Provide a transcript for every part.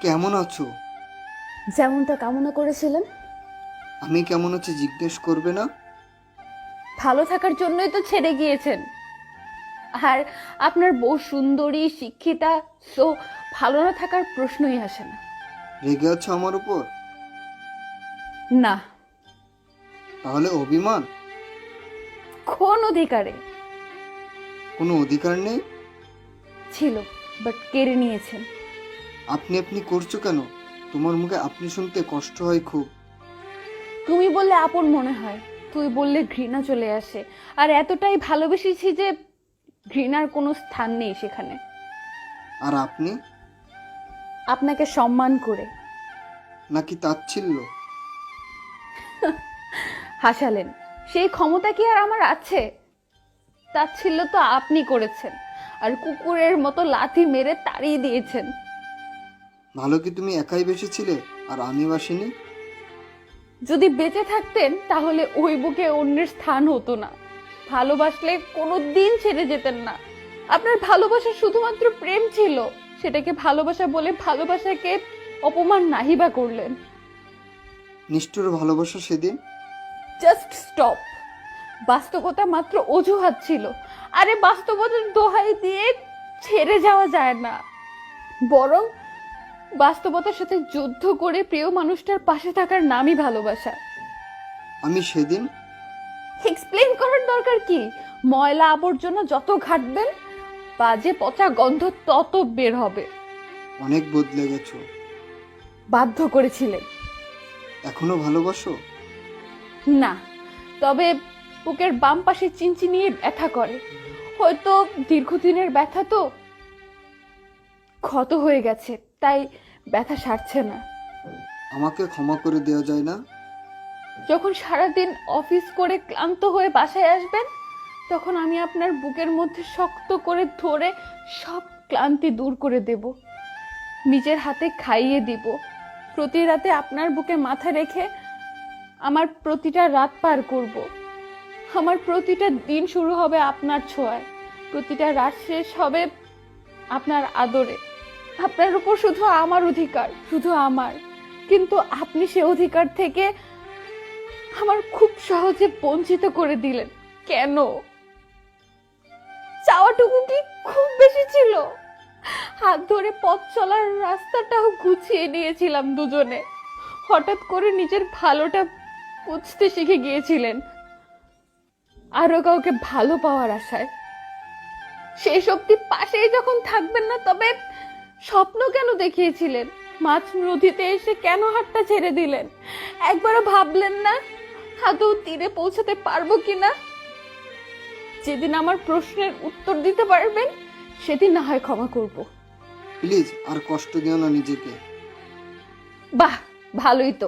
কেমন আছো? যেমনটা কামনা করেছিলেন। আমি কেমন আছি জিজ্ঞেস করবে না? ভালো থাকার জন্যই তো ছেড়ে গিয়েছেন। আর আপনার বউ সুন্দরী শিক্ষিতা, সো ভালো না থাকার প্রশ্নই আসে না। রেগে আছো আমার উপর? না। তাহলে অভিমান? কোন অধিকারে? কোনো অধিকার নেই? ছিল, বাট কেড়ে নিয়েছেন। আপনি আপনি করছো কেন? তোমার মুখে আপনি শুনতে কষ্ট হয় খুব। তুমি বললে আপন মনে হয়, তুই বললে ঘৃণা চলে আসে। আর এতটাই ভালোবেসেছি যে ঘৃণার কোনো স্থান নেই সেখানে। আর আপনি? আপনাকে সম্মান করে। নাকি তাচ্ছিল্য? হাসালেন। সেই ক্ষমতা কি আর আমার আছে? তাচ্ছিল্য তো আপনি করেছেন, আর কুকুরের মতো লাথি মেরে তাড়িয়ে দিয়েছেন। ভালো কি তুমি একাই বেসেছিলে আর আমি বাসিনি? যদি বেঁচে থাকতেন তাহলে ওই বুকে অন্যের স্থান হতো না। ভালোবাসলে কোনো দিন ছেড়ে যেতেন না। আপনার ভালোবাসা শুধুমাত্র প্রেম ছিল, সেটাকে ভালোবাসা বলে ভালোবাসাকে অপমান নাহিবা করলেন। নিষ্ঠুর ভালোবাসা সেদিন। Just stop. বাস্তবতা মাত্র অজুহাত ছিল। আরে বাস্তবতার দোহাই দিয়ে ছেড়ে যাওয়া যায় না, বরং বাস্তবতার সাথে যুদ্ধ করে প্রিয় মানুষটার পাশে থাকার নামই ভালোবাসা। আমি সেদিন। এক্সপ্লেন করার দরকার কি? ময়লা আবর্জনা যত ঘাটবেন, বাজে পচা গন্ধ তত বের হবে। অনেক বদলে গেছো। বাধ্য করেছিলেন। এখনো ভালোবাসো? না, তবে বুকের বাম পাশে চিনচিনিয়ে ব্যথা করে। হয়তো দীর্ঘদিনের ব্যথা তো, ক্ষত হয়ে গেছে, তাই ব্যথা সারছে না। আমাকে ক্ষমা করে দেওয়া যায় না? যখন সারাদিন অফিস করে ক্লান্ত হয়ে বাসায় আসবেন, তখন আমি আপনার বুকের মধ্যে শক্ত করে ধরে সব ক্লান্তি দূর করে দেব। নিজের হাতে খাইয়ে দিব। প্রতি রাতে আপনার বুকে মাথা রেখে আমার প্রতিটা রাত পার করব। আমার প্রতিটা দিন শুরু হবে আপনার ছোঁয়ায়, প্রতিটা রাত শেষ হবে আপনার আদরে। আপনার উপর শুধু আমার অধিকার, শুধু আমার। কিন্তু আপনি সে অধিকার থেকে আমার খুব সহজে বঞ্চিত করে দিলেন। কেন? চাওয়াটুকু কি খুব বেশি ছিল? হাত ধরে পথ চলার রাস্তাটাও গুছিয়ে নিয়েছিলাম দুজনে। হঠাৎ করে নিজের ভালোটা বুঝতে শিখে গিয়েছিলেন আরো কাউকে ভালো পাওয়ার আশায়। সেই শক্তি পাশেই যখন থাকবেন না, তবে স্বপ্ন কেন দেখিয়েছিলেন? মাঝ নদীতে এসে কেন হাতটা ছেড়ে দিলেন? একবারও ভাবলেন না আদৌ তীরে পৌঁছাতে পারবো কিনা? যেদিন আমার প্রশ্নের উত্তর দিতে পারবেন, সেদিন না হয় ক্ষমা করব। প্লিজ আর কষ্ট দিও না নিজেকে। বাহ, ভালোই তো।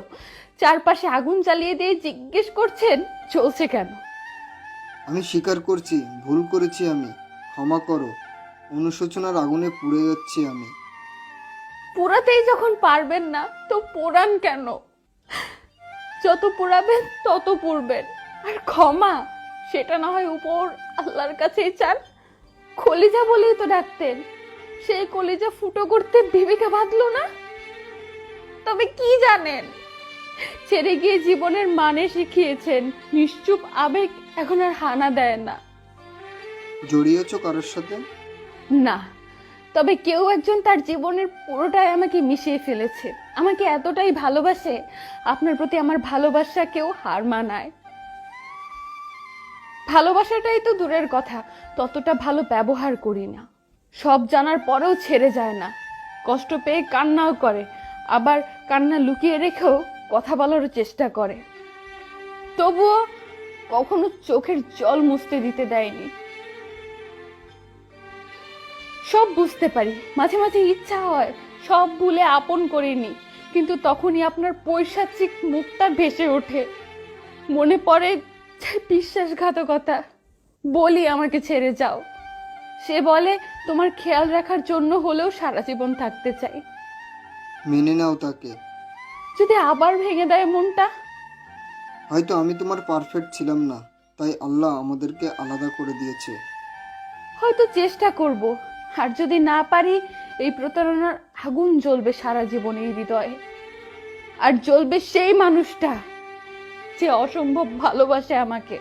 চারপাশে আগুন জ্বালিয়ে দিয়ে জিজ্ঞেস করছেন চলছে কেন। আমি স্বীকার করছি ভুল করেছি আমি। ক্ষমা করো। অনুশোচনার আগুনে পুড়ে যাচ্ছি আমি। পোড়াতেই যখন পারবেন না, তো পোড়ান কেন? যত পোড়াবেন তত পুড়বেন। আর ক্ষমা, সেটা না হয় উপর আল্লাহর কাছেই চান। কলিজা বলেই তো ডাকতেন। সেই কলিজা ফুটো করতে বিবেকে বাঁধলো না। তবে কি জানেন, ছেড়ে গিয়ে জীবনের মানে শিখিয়েছেন। নিশ্চুপ আবেগ এখন আর হানা দেয় না। জড়িয়েছো কারোর সাথে? না, তবে কেউ একজন তার জীবনের পুরোটাই আমাকে মিশিয়ে ফেলেছে। আমাকে এতটাই ভালোবাসে, আপনার প্রতি আমার ভালোবাসা কেউ হার মানায়। ভালোবাসাটাই তো দূরের কথা, ততটা ভালো ব্যবহার করি না। সব জানার পরেও ছেড়ে যায় না। কষ্ট পেয়ে কান্নাও করে, আবার কান্না লুকিয়ে রেখেও কথা বলার চেষ্টা করে। তবুও কখনো চোখের জল মুছতে দিতে দেয়নি। সব বুঝতে পারি, মাঝে মাঝে ইচ্ছা হয় সব ভুলে আপন করিনি, কিন্তু তখনই আপনার পৈশাচিক মুখটা ভেসে ওঠে। মনে পড়ে বিশ্বাসঘাতকতা। বলি আমাকে ছেড়ে যাও, সে বলে তোমার খেয়াল রাখার জন্য হলেও সারা জীবন থাকতে চাই। মেনে নাও তাকে। যদি আবার ভেঙে দেয় মনটা? হয়তো আমি তোমার পারফেক্ট ছিলাম না, তাই আল্লাহ আমাদেরকে আলাদা করে দিয়েছে। হয়তো চেষ্টা করব। আর যদি না পারি, এই প্রতারণার আগুন জ্বলবে সারা জীবন এই হৃদয়ে। আর জ্বলবে সেই মানুষটা যে অসম্ভব ভালোবাসে আমাকে।